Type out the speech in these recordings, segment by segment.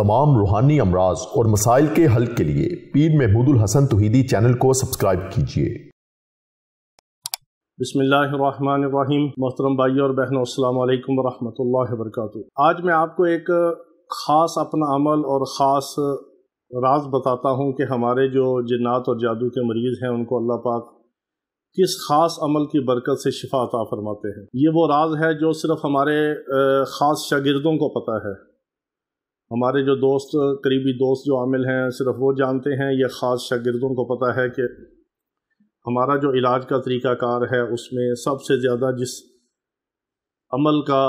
तमाम रूहानी अमराज और मसाइल के हल के लिए पीर महमूद उल हसन तौहीदी चैनल को सब्सक्राइब कीजिए। बिस्मिल्लाहिर्रहमानिर्रहीम। मोहतरम भाइयों और बहनों, अस्सलाम वालेकुम वरहमतुल्लाहि वबरकातुहू। आज मैं आपको एक ख़ास अपना अमल और ख़ास राज बताता हूँ कि हमारे जो जिन्नात और जादू के मरीज़ हैं उनको अल्लाह पाक किस ख़ास अमल की बरकत से शिफा अता फरमाते हैं। ये वो राज है जो सिर्फ़ हमारे ख़ास शागिर्दों को पता है। हमारे जो दोस्त, करीबी दोस्त जो आमिल हैं, सिर्फ़ वो जानते हैं। ये ख़ास शागिर्दों को पता है कि हमारा जो इलाज का तरीक़ाकार है उसमें सबसे ज़्यादा जिस अमल का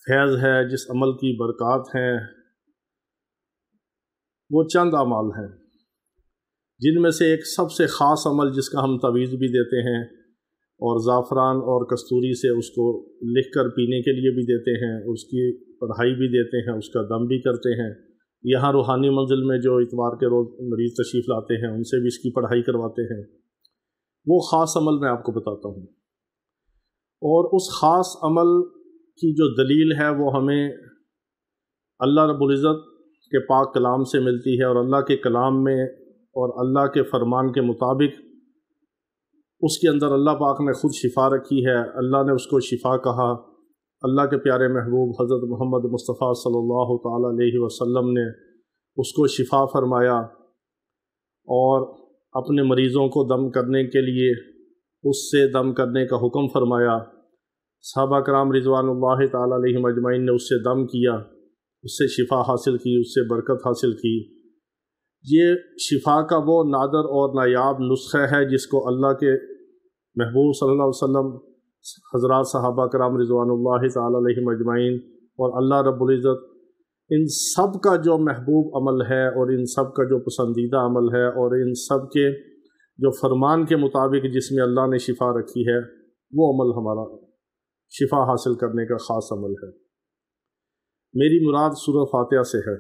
फैज़ है, जिस अमल की बरक़ात हैं, वो चंद अमाल हैं, जिनमें से एक सबसे ख़ास अमल जिसका हम तवीज़ भी देते हैं और ज़ाफ़रान और कस्तूरी से उसको लिख कर पीने के लिए भी देते हैं, उसकी पढ़ाई भी देते हैं, उसका दम भी करते हैं। यहाँ रूहानी मंजिल में जो इतवार के रोज़ मरीज़ तशरीफ़ लाते हैं उनसे भी इसकी पढ़ाई करवाते हैं। वो ख़ास अमल मैं आपको बताता हूँ, और उस ख़ास अमल की जो दलील है वो हमें अल्लाह रब्बुल इज़्ज़त के पाक कलाम से मिलती है। और अल्लाह के कलाम में और अल्लाह के फ़रमान के मुताबिक उसके अंदर अल्लाह पाक ने ख़ुद शिफ़ा रखी है। अल्लाह ने उसको शिफ़ा कहा। अल्लाह के प्यारे महबूब हज़रत मोहम्मद मुस्तफ़ा सल्लल्लाहु तआला अलैहि वसल्लम ने उसको शिफ़ा फरमाया और अपने मरीज़ों को दम करने के लिए उससे दम करने का हुक्म फरमाया। सहाबा कराम रिज़वानुल्लाहि तआला अलैहिम अजमईन ने उससे दम किया, उससे शिफ़ा हासिल की, उससे बरकत हासिल की। ये शिफ़ा का वो नादर और नायाब नुस्ख़ा है जिसको अल्लाह के महबूब सल्लल्लाहु अलैहि वसल्लम, हज़रात सहाबा कराम रिज़वानुल्लाहि तआला अलैहिम अजमईन और अल्लाह रब्बुल इज़्ज़त इन सब का जो महबूब अमल है और इन सब का जो पसंदीदा अमल है और इन सब के जो फरमान के मुताबिक जिसमें अल्लाह ने शिफ़ा रखी है, वो अमल हमारा शिफ़ा हासिल करने का ख़ास अमल है। मेरी मुराद सूरह फातिहा से है।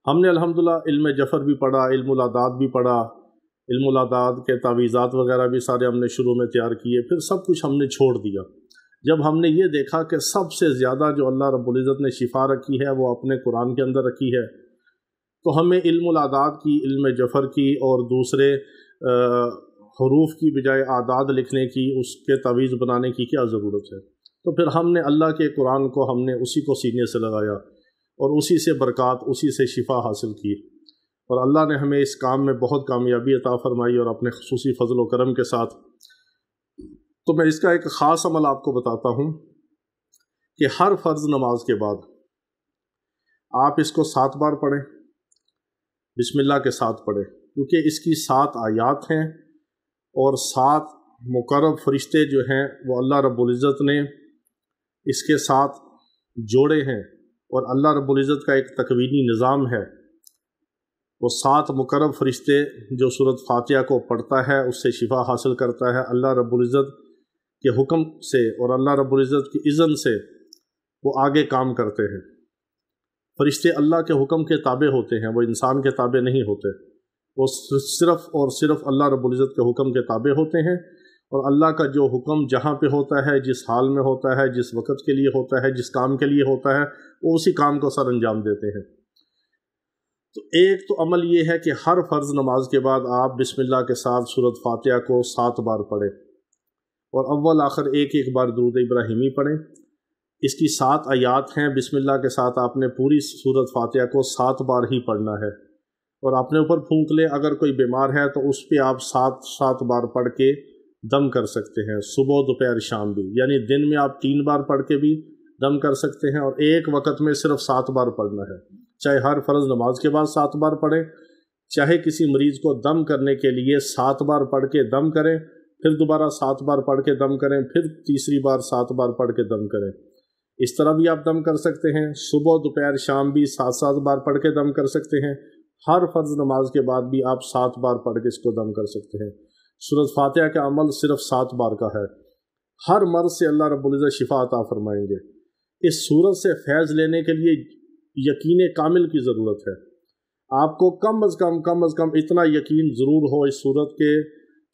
हमने अल्हम्दुलिल्लाह इल्म जफ़र भी पढ़ा, इल्मुल आदाद भी पढ़ा, इल्मुल आदाद के तावीज़ात वगैरह भी सारे हमने शुरू में तैयार किए, फिर सब कुछ हमने छोड़ दिया। जब हमने ये देखा कि सबसे ज़्यादा जो अल्लाह रब्बुल इज़्ज़त ने शिफ़ा रखी है वो अपने कुरान के अंदर रखी है, तो हमें इल्मुल आदाद की, इल्म जफ़र की और दूसरे हरूफ की बजाय आदाद लिखने की, उसके तावीज़ बनाने की क्या ज़रूरत है। तो फिर हमने अल्लाह के कुरान को हमने उसी को सीने से लगाया और उसी से बरक़ात, उसी से शिफ़ा हासिल की, और अल्लाह ने हमें इस काम में बहुत कामयाबी अता फ़रमाई और अपने ख़ुसूसी फ़ज़ल व करम के साथ। तो मैं इसका एक ख़ास अमल आपको बताता हूँ कि हर फ़र्ज़ नमाज के बाद आप इसको 7 बार पढ़ें, बिस्मिल्लाह के साथ पढ़ें, क्योंकि इसकी 7 आयात हैं और 7 मुक़र्रब फ़रिश्ते जो हैं वो अल्लाह रब्बुल इज़्ज़त ने इसके साथ जोड़े हैं। और अल्लाह रब्बुल इज़्ज़त का एक तकवीनी निज़ाम है। वो 7 मुक़र्रब फ़रिश्ते जो सूरत फातिहा को पढ़ता है उससे शिफ़ा हासिल करता है अल्लाह रब्बुल इज़्ज़त के हुक्म से, और अल्लाह रब्बुल इज़्ज़त की इज़्ज़न से वो आगे काम करते हैं। फ़रिश्ते अल्लाह के हुक्म के ताबे होते हैं, वो इंसान के ताबे नहीं होते। वो सिर्फ़ और सिर्फ़ अल्लाह रब्बुल इज़्ज़त के हुक्म के ताबे होते हैं, और अल्लाह का जो हुक्म जहाँ पे होता है, जिस हाल में होता है, जिस वक़्त के लिए होता है, जिस काम के लिए होता है, वो उसी काम को सर अंजाम देते हैं। तो एक तो अमल ये है कि हर फ़र्ज़ नमाज के बाद आप बिस्मिल्लाह के साथ सूरत फातिहा को 7 बार पढ़ें और अव्वल आखिर एक बार दुरूद इब्राहिमी पढ़ें। इसकी 7 आयात हैं। बिस्मिल्लाह के साथ आपने पूरी सूरत फातिहा को 7 बार ही पढ़ना है, और अपने ऊपर फूंक ले। अगर कोई बीमार है तो उस पर आप 7 बार पढ़ के दम कर सकते हैं, सुबह दोपहर शाम भी, यानी दिन में आप 3 बार पढ़ के भी दम कर सकते हैं, और एक वक़्त में सिर्फ 7 बार पढ़ना है। चाहे हर फ़र्ज़ नमाज के बाद 7 बार पढ़ें, चाहे किसी मरीज़ को दम करने के लिए 7 बार पढ़ के दम करें, फिर दोबारा 7 बार पढ़ के दम करें, फिर तीसरी बार 7 बार पढ़ के दम करें। इस तरह भी आप दम कर सकते हैं। सुबह दोपहर शाम भी 7 बार पढ़ के दम कर सकते हैं। हर फ़र्ज़ नमाज के बाद भी आप 7 बार पढ़ के इसको दम कर सकते हैं। सूरत फातिहा का अमल सिर्फ 7 बार का है। हर मर्ज़ से अल्लाह रब्बुल इज़्ज़त शिफ़ा अता फ़रमाएंगे। इस सूरत से फैज़ लेने के लिए यकीन कामिल की ज़रूरत है। आपको कम अज़ कम इतना यकीन ज़रूर हो इस सूरत के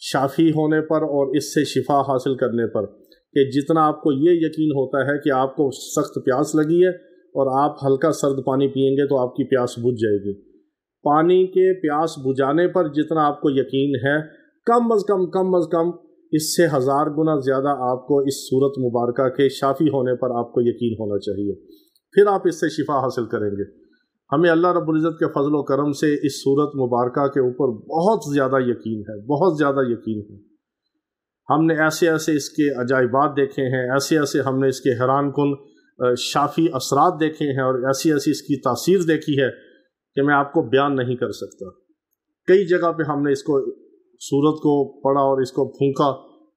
शाफ़ी होने पर और इससे शिफा हासिल करने पर कि जितना आपको ये यकीन होता है कि आपको सख्त प्यास लगी है اور آپ ہلکا سرد پانی پئیں گے تو آپ کی پیاس بجھ جائے گی۔ پانی کے پیاس بجھانے پر جتنا آپ کو یقین ہے، کم از کم اس سے 1000 گنا زیادہ آپ کو اس صورت مبارکہ کے شافی ہونے پر آپ کو یقین ہونا چاہیے، پھر آپ اس سے شفا حاصل کریں گے۔ ہمیں اللہ رب العزت کے فضل و کرم سے اس صورت مبارکہ کے اوپر بہت زیادہ یقین ہے، بہت زیادہ یقین ہے۔ ہم نے ایسے اس کے عجائبات دیکھے ہیں، ایسے ہم نے اس کے حیران کن شافی اثرات دیکھے ہیں، اور ایسی اس کی تاثیر دیکھی ہے کہ میں آپ کو بیان نہیں کر سکتا۔ کئی جگہ پہ ہم نے اس کو سورت کو پڑھا اور اس کو پھونکا،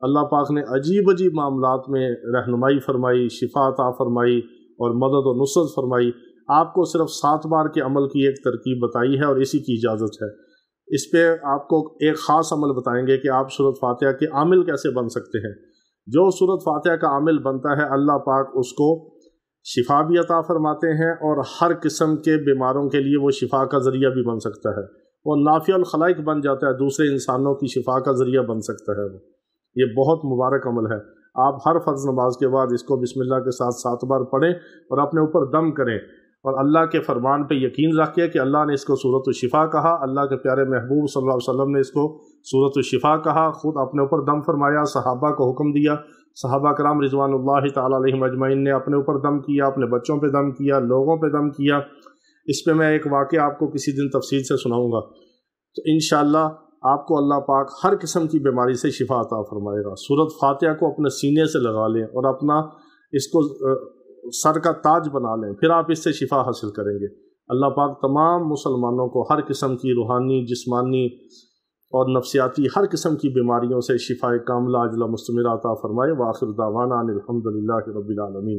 اللہ پاک نے عجیب معاملات میں رہنمائی فرمائی، شفا عطا فرمائی اور مدد و نصرت فرمائی۔ آپ کو صرف 7 بار کے عمل کی ایک ترکیب بتائی ہے اور اسی کی اجازت ہے۔ اس پہ آپ کو ایک خاص عمل بتائیں گے کہ آپ سورت فاتحہ کے عامل کیسے بن سکتے ہیں۔ جو سورت فاتحہ کا عامل بنتا ہے، اللہ پاک اس کو شفا بھی عطا فرماتے ہیں، اور ہر قسم کے بیماروں کے لیے وہ شفا کا ذریعہ بھی بن سکتا ہے۔ وہ نافع الخلائق بن جاتا ہے، دوسرے انسانوں کی شفا کا ذریعہ بن سکتا ہے۔ یہ بہت مبارک عمل ہے۔ آپ ہر فرض نماز کے بعد اس کو بسم اللہ کے ساتھ 7 بار پڑھیں اور اپنے اوپر دم کریں، اور اللہ کے فرمان پہ یقین رکھیں کہ اللہ نے اس کو سورۃ الشفا کہا، اللہ کے پیارے محبوب صلی اللہ علیہ وسلم نے اس کو سورۃ الشفا کہا، خود اپنے اوپر دم فرمایا، صحابہ کو حکم دیا، صحابہ کرام رضوان اللہ تعالی علیہم اجمعین نے اپنے اوپر دم کیا، اپنے بچوں پہ دم کیا، لوگوں پہ دم کیا۔ اس پہ میں ایک واقعہ آپ کو کسی دن تفصیل سے سناؤں گا، تو انشاءاللہ آپ کو اللہ پاک ہر قسم کی بیماری سے شفا عطا فرمائے گا۔ سورۃ فاتحہ کو اپنے سینے سے لگا لیں اور اپنا اس کو سر کا تاج بنا لیں، پھر آپ اس سے شفا حاصل کریں گے۔ اللہ پاک تمام مسلمانوں کو ہر قسم کی روحانی، جسمانی اور نفسیاتی ہر قسم کی بیماریوں سے شفا کاملہ عاجلہ مستمرہ عطا فرمائے۔ وآخر دعوانا ان الحمد للہ رب العالمین۔